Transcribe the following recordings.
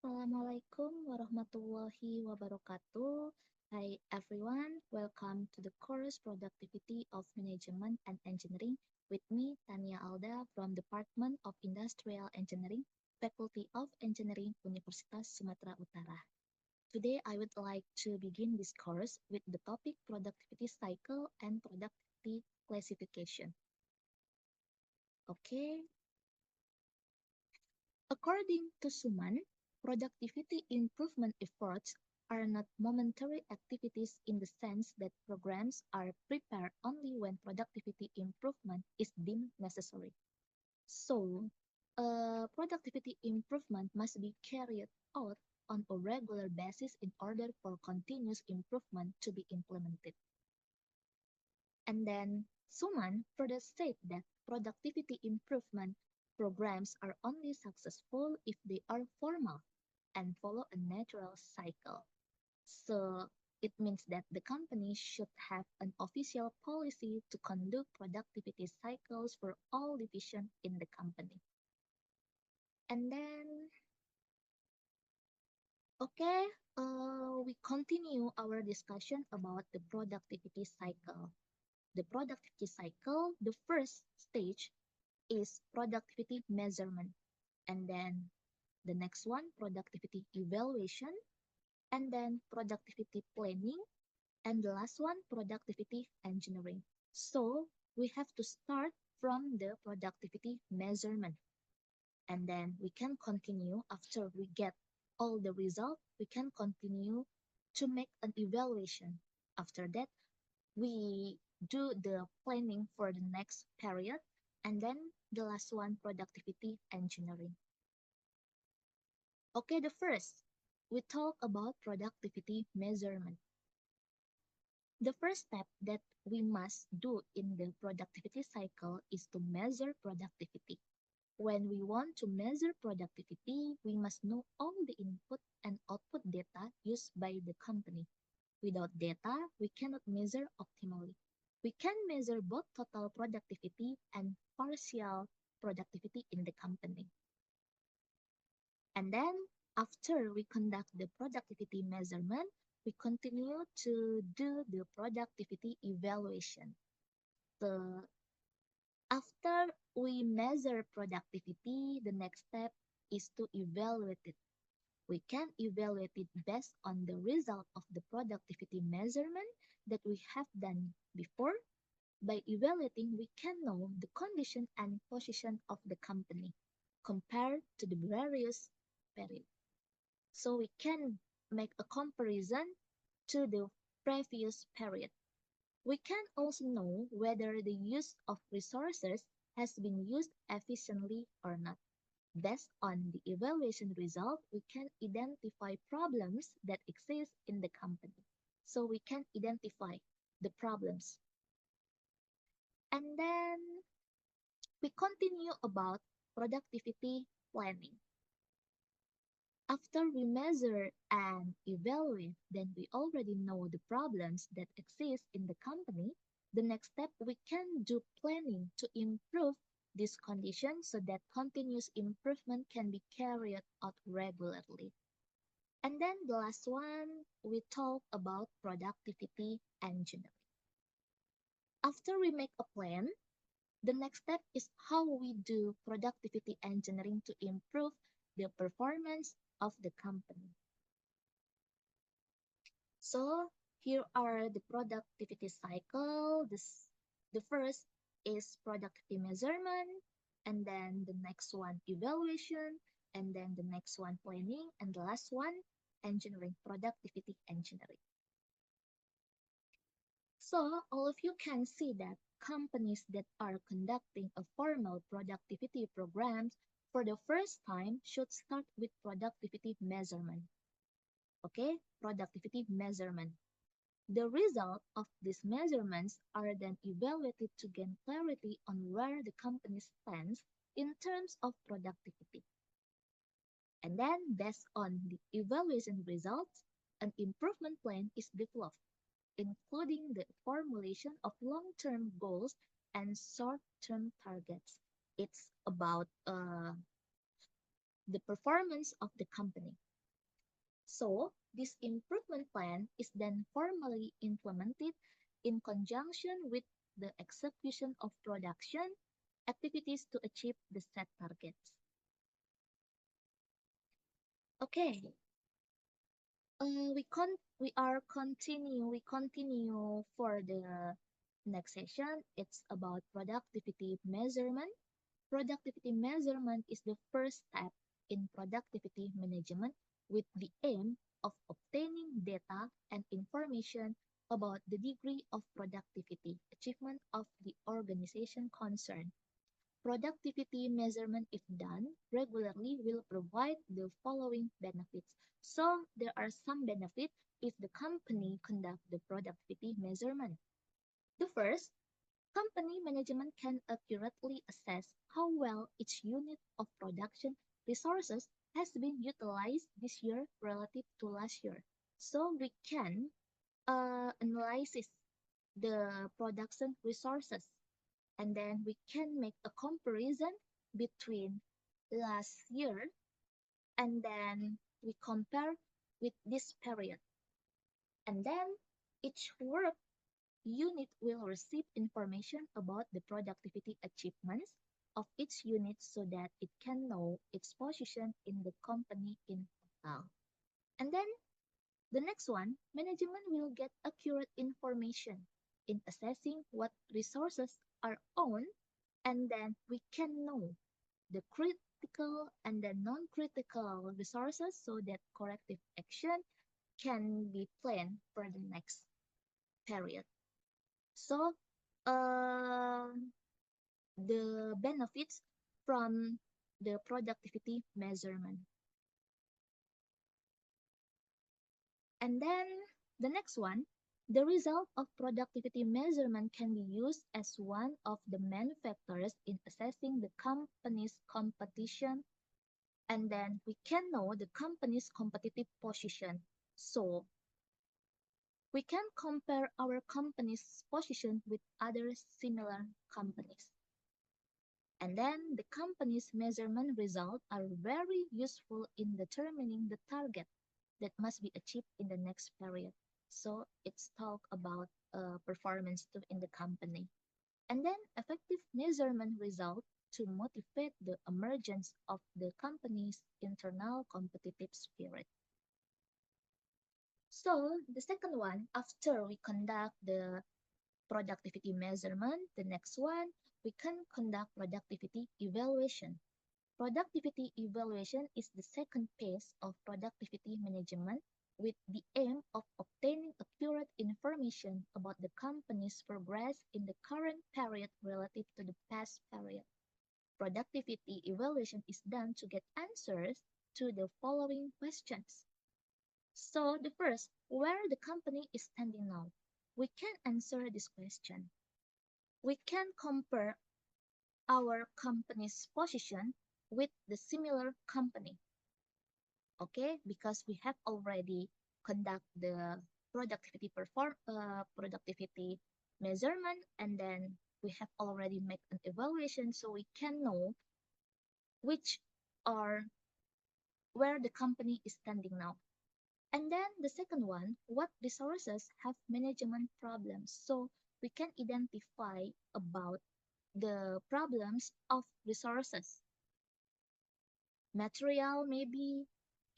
Assalamualaikum warahmatullahi wabarakatuh. Hi everyone, welcome to the course Productivity of Management and Engineering with me, Tania Alda from Department of Industrial Engineering, Faculty of Engineering, Universitas Sumatera Utara. Today I would like to begin this course with the topic productivity cycle and productivity classification. Okay, according to Suman, productivity improvement efforts are not momentary activities in the sense that programs are prepared only when productivity improvement is deemed necessary. So, productivity improvement must be carried out on a regular basis in order for continuous improvement to be implemented. And then Suman further said that productivity improvement programs are only successful if they are formal and follow a natural cycle. So it means that the company should have an official policy to conduct productivity cycles for all divisions in the company. And then, okay, we continue our discussion about the productivity cycle. The productivity cycle, the first stage is productivity measurement. And then the next one, productivity evaluation. And then productivity planning. And the last one, productivity engineering. So we have to start from the productivity measurement. And then we can continue after we get all the result, we can continue to make an evaluation. After that, we do the planning for the next period, and then the last one, productivity engineering. Okay, the first, we talk about productivity measurement. The first step that we must do in the productivity cycle is to measure productivity. When we want to measure productivity, we must know all the input and output data used by the company. Without data, we cannot measure optimally. We can measure both total productivity and partial productivity in the company. And then, after we conduct the productivity measurement, we continue to do the productivity evaluation. So, after we measure productivity, the next step is to evaluate it. We can evaluate it based on the result of the productivity measurement that we have done before. By evaluating, we can know the condition and position of the company compared to the various periods. So we can make a comparison to the previous period. We can also know whether the use of resources has been used efficiently or not. Based on the evaluation result, we can identify problems that exist in the company. So we can identify the problems. And then we continue about productivity planning. After we measure and evaluate, then we already know the problems that exist in the company. The next step, we can do planning to improve this condition so that continuous improvement can be carried out regularly. And then the last one, we talk about productivity engineering. After we make a plan, the next step is how we do productivity engineering to improve the performance of the company. So here are the productivity cycle. The first is productivity measurement, and then the next one evaluation, and then the next one planning, and the last one engineering, productivity engineering. So all of you can see that companies that are conducting a formal productivity programs for the first time should start with productivity measurement. Okay, productivity measurement. The result of these measurements are then evaluated to gain clarity on where the company stands in terms of productivity. And then, based on the evaluation results, an improvement plan is developed, including the formulation of long-term goals and short-term targets. It's about the performance of the company. So, this improvement plan is then formally implemented in conjunction with the execution of production activities to achieve the set targets. Okay, we continue for the next session. It's about productivity measurement. Productivity measurement is the first step in productivity management with the aim of obtaining data and information about the degree of productivity achievement of the organization concerned. Productivity measurement, if done regularly, will provide the following benefits. So, there are some benefits if the company conduct the productivity measurement. The first, company management can accurately assess how well each unit of production resources has been utilized this year relative to last year. So we can analyze the production resources, and then we can make a comparison between last year, and then we compare with this period. And then each work unit will receive information about the productivity achievements of each unit so that it can know its position in the company in total. And then the next one, management will get accurate information in assessing what resources are owned, and then we can know the critical and the non-critical resources so that corrective action can be planned for the next period. So, uh, the benefits from the productivity measurement. And then the next one, the result of productivity measurement can be used as one of the main factors in assessing the company's competition, and then we can know the company's competitive position. So we can compare our company's position with other similar companies. And then the company's measurement results are very useful in determining the target that must be achieved in the next period. So it's talk about performance too in the company. And then effective measurement result to motivate the emergence of the company's internal competitive spirit. So the second one, after we conduct the productivity measurement, the next one, we can conduct productivity evaluation. Productivity evaluation is the second phase of productivity management with the aim of obtaining accurate information about the company's progress in the current period relative to the past period. Productivity evaluation is done to get answers to the following questions. So the first, where the company is standing now. We can answer this question. We can compare our company's position with the similar company. Okay, because we have already conduct the productivity measurement, and then we have already made an evaluation, so we can know which are where the company is standing now. And then the second one, what resources have management problems? So we can identify about the problems of resources. Material maybe,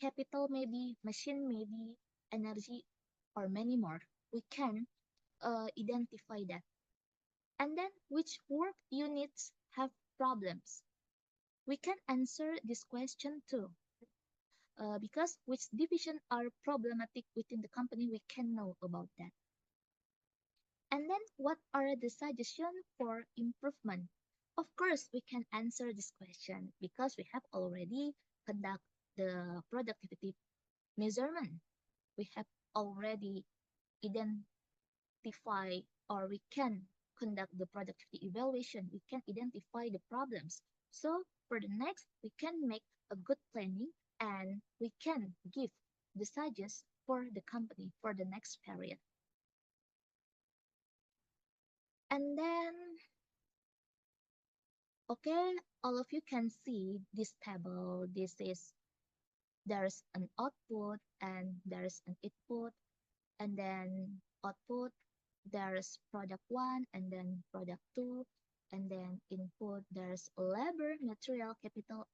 capital maybe, machine maybe, energy, or many more. We can identify that. And then which work units have problems? We can answer this question too. Because which division are problematic within the company, we can know about that. And then what are the suggestions for improvement? Of course, we can answer this question because we have already conduct the productivity measurement. We have already identify, or we can conduct the productivity evaluation. We can identify the problems. So for the next, we can make a good planning, and we can give the suggestions for the company for the next period. And then, okay, all of you can see this table. This is there's an output and there's an input, and then output, there's product one and then product two, and then input, there's labor, material, capital,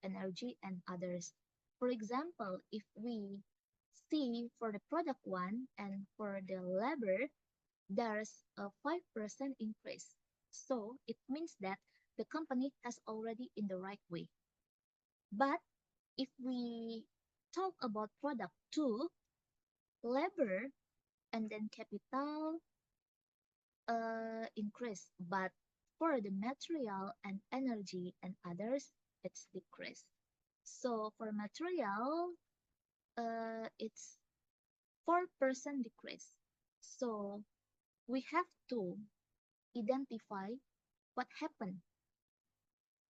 energy, and others. For example, if we see for the product one and for the labor, there's a 5% increase. So it means that the company has already in the right way. But if we talk about product two, labor and then capital increase, but for the material and energy and others, it's decreased. So for material, it's 4% decrease. So we have to identify what happened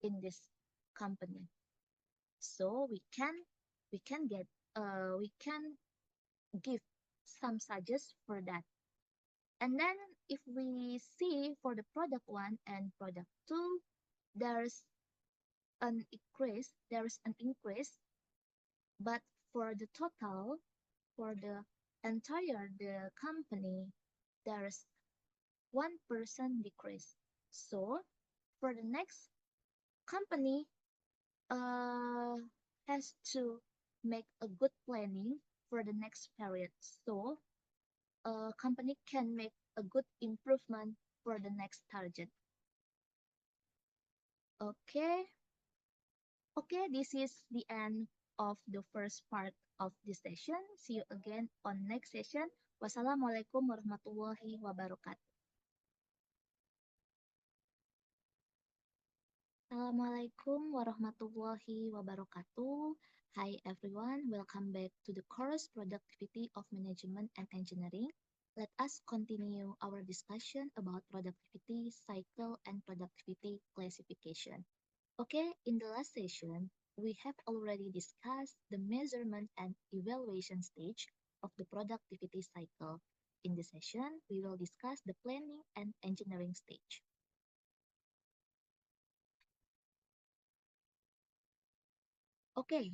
in this company. So we can get we can give some suggestions for that. And then if we see for the product one and product two, there's there's an increase, but for the total, for the entire the company, there's 1% decrease. So for the next company, uh, has to make a good planning for the next period. So a company can make a good improvement for the next target. Okay, okay, this is the end of the first part of this session. See you again on next session. Wassalamualaikum warahmatullahi wabarakatuh. Assalamualaikum warahmatullahi wabarakatuh. Hi everyone, welcome back to the course Productivity of Management and Engineering. Let us continue our discussion about productivity cycle and productivity classification. Okay, in the last session, we have already discussed the measurement and evaluation stage of the productivity cycle. In this session, we will discuss the planning and engineering stage. Okay,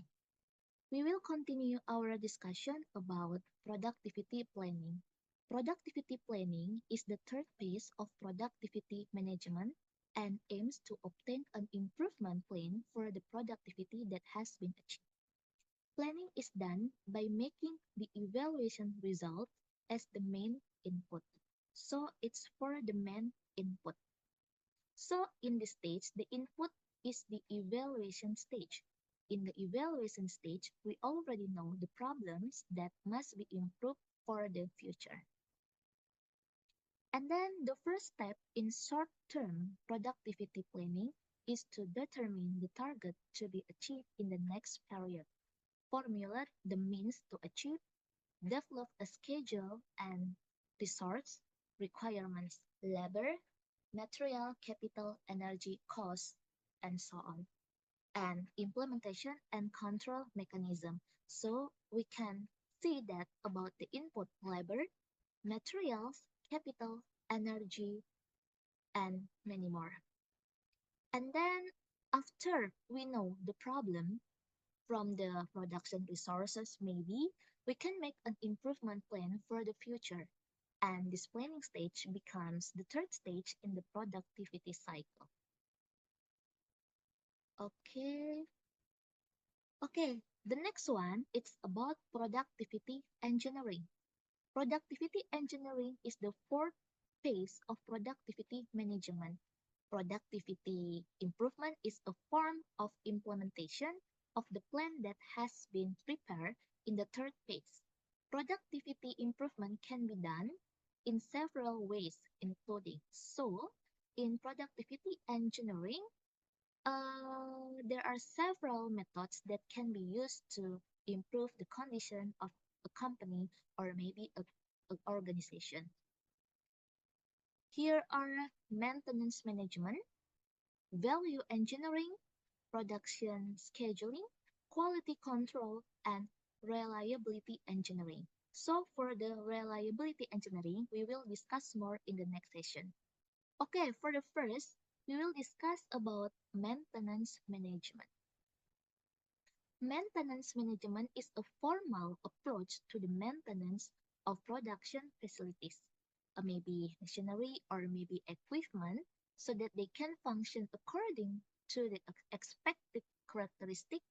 we will continue our discussion about productivity planning. Productivity planning is the third phase of productivity management and aims to obtain an improvement plan for the productivity that has been achieved. Planning is done by making the evaluation result as the main input. So it's for the main input. So in this stage, the input is the evaluation stage. In the evaluation stage, we already know the problems that must be improved for the future. And then the first step in short-term productivity planning is to determine the target to be achieved in the next period, formulate the means to achieve, develop a schedule and resource requirements, labor, material, capital, energy, cost, and so on, and implementation and control mechanism. So we can see that about the input labor, materials, capital, energy, and many more. And then after we know the problem from the production resources, maybe we can make an improvement plan for the future. And this planning stage becomes the third stage in the productivity cycle. Okay. Okay, the next one it's about productivity engineering. Productivity engineering is the fourth phase of productivity management. Productivity improvement is a form of implementation of the plan that has been prepared in the third phase. Productivity improvement can be done in several ways, including so in productivity engineering, there are several methods that can be used to improve the condition of a company or maybe an organization. Here are maintenance management, value engineering, production scheduling, quality control, and reliability engineering. So for the reliability engineering, we will discuss more in the next session. Okay, for the first, we will discuss about maintenance management. Maintenance management is a formal approach to the maintenance of production facilities, maybe machinery or maybe equipment, so that they can function according to the expected characteristic,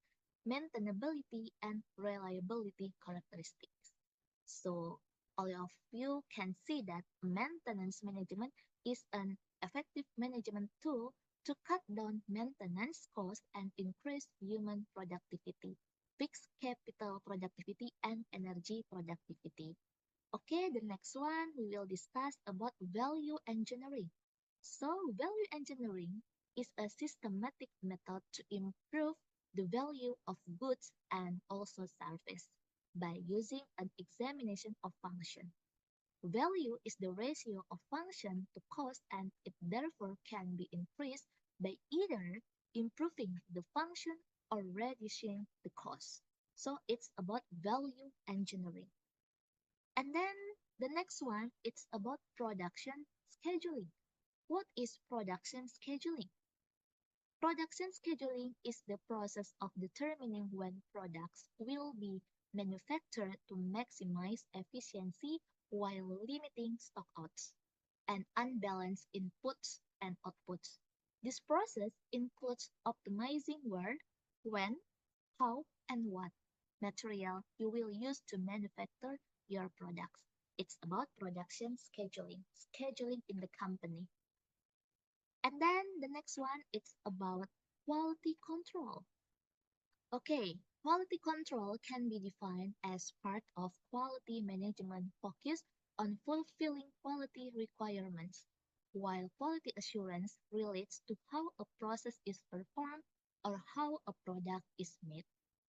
maintainability, and reliability characteristics. So all of you can see that maintenance management is an effective management tool to cut down maintenance costs and increase human productivity, fixed capital productivity, and energy productivity. Okay, the next one we will discuss about value engineering. So, value engineering is a systematic method to improve the value of goods and also service by using an examination of function. Value is the ratio of function to cost and it therefore can be increased by either improving the function or reducing the cost. So it's about value engineering. And then the next one, it's about production scheduling. What is production scheduling? Production scheduling is the process of determining when products will be manufactured to maximize efficiency while limiting stockouts and unbalanced inputs and outputs. This process includes optimizing where, when, how, and what material you will use to manufacture your products. It's about production scheduling in the company. And then the next one, it's about quality control. Okay, quality control can be defined as part of quality management focused on fulfilling quality requirements, while quality assurance relates to how a process is performed or how a product is made.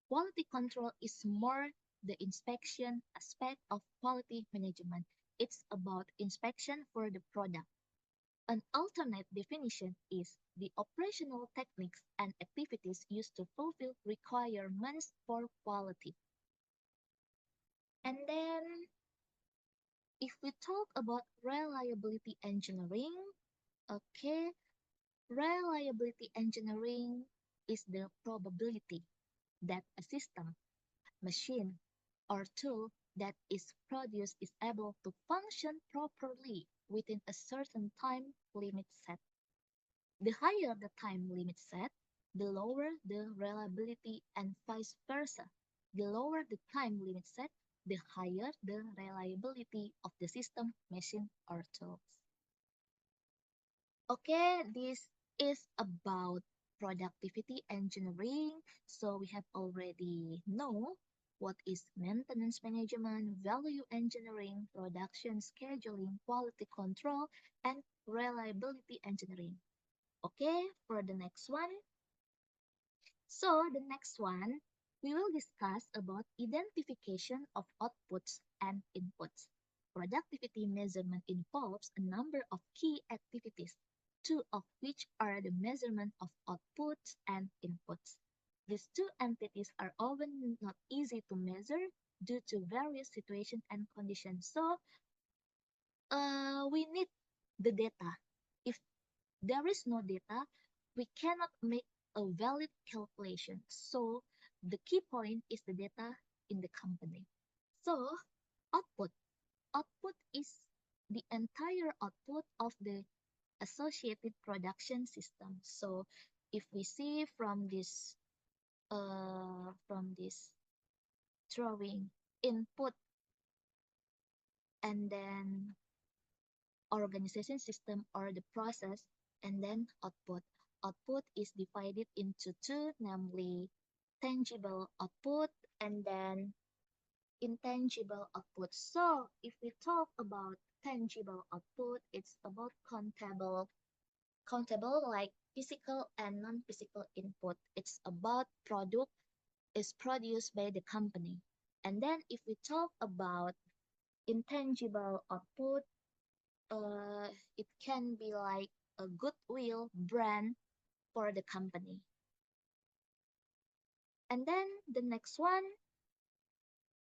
Quality control is more the inspection aspect of quality management. It's about inspection for the product. An alternate definition is the operational techniques and activities used to fulfill requirements for quality. And then, if we talk about reliability engineering, okay, reliability engineering is the probability that a system, machine, or tool that is produced is able to function properly within a certain time limit set. The higher the time limit set, the lower the reliability and vice versa. The lower the time limit set, the higher the reliability of the system, machine, or tools. Okay, this is about productivity engineering. So we have already know what is maintenance management, value engineering, production scheduling, quality control, and reliability engineering. Okay, for the next one. So the next one, we will discuss about identification of outputs and inputs. Productivity measurement involves a number of key activities, two of which are the measurement of outputs and inputs. These two entities are often not easy to measure due to various situations and conditions. So we need the data. If there is no data, we cannot make a valid calculation. So the key point is the data in the company. So output. Output is the entire output of the associated production system. So if we see from this drawing, input and then organization system or the process, and then output. Output is divided into two, namely tangible output and then intangible output. So if we talk about tangible output, it's about countable like physical and non-physical input. It's about product is produced by the company. And then if we talk about intangible output, uh, it can be like a goodwill brand for the company. And then the next one,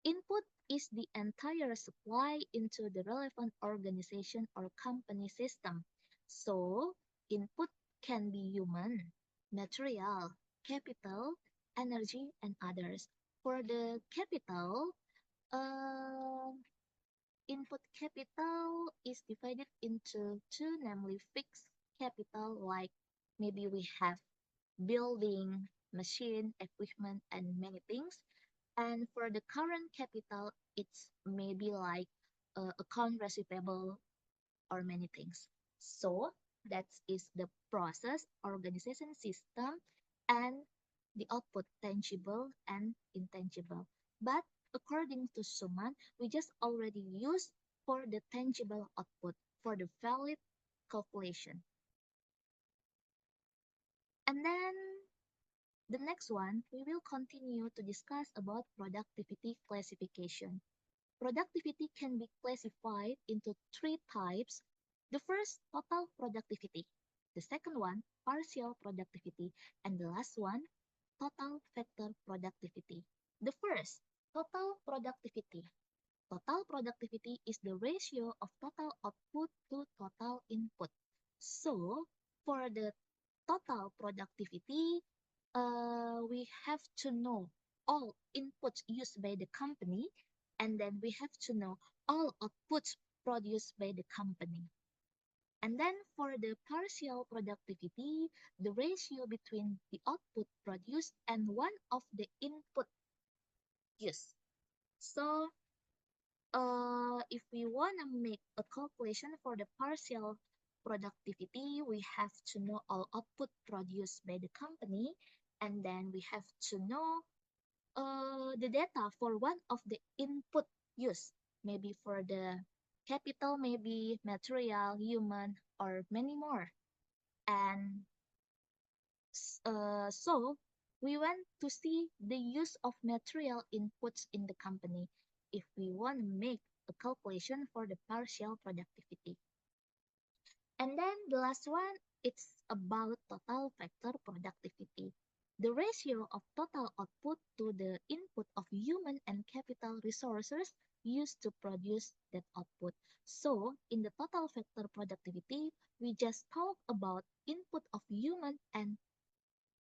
input is the entire supply into the relevant organization or company system. So, input can be human, material, capital, energy, and others. For the capital, uh, input capital is divided into two, namely fixed capital, like maybe we have building, machine, equipment, and many things. And for the current capital, it's maybe like account receivable or many things. So that is the process, organization system, and the output tangible and intangible. But according to Suman, we just already use for the tangible output for the valid calculation. And then the next one, we will continue to discuss about productivity classification. Productivity can be classified into three types. The first, total productivity. The second one, partial productivity. And the last one, total factor productivity. The first, total productivity. Total productivity is the ratio of total output to total input. So, for the total productivity, we have to know all inputs used by the company, and then we have to know all outputs produced by the company. And then for the partial productivity, the ratio between the output produced and one of the input used. So, if we want to make a calculation for the partial productivity, we have to know all output produced by the company, and then we have to know the data for one of the input used, maybe for the capital, maybe material, human, or many more. And so we want to see the use of material inputs in the company if we want to make a calculation for the partial productivity. And then the last one, it's about total factor productivity. The ratio of total output to the input of human and capital resources used to produce that output. So, in the total factor productivity, we just talk about input of human and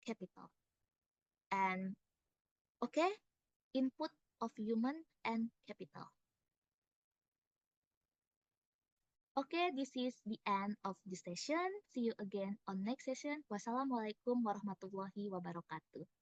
capital. And okay, input of human and capital. Okay, this is the end of the session. See you again on next session. Wassalamualaikum warahmatullahi wabarakatuh.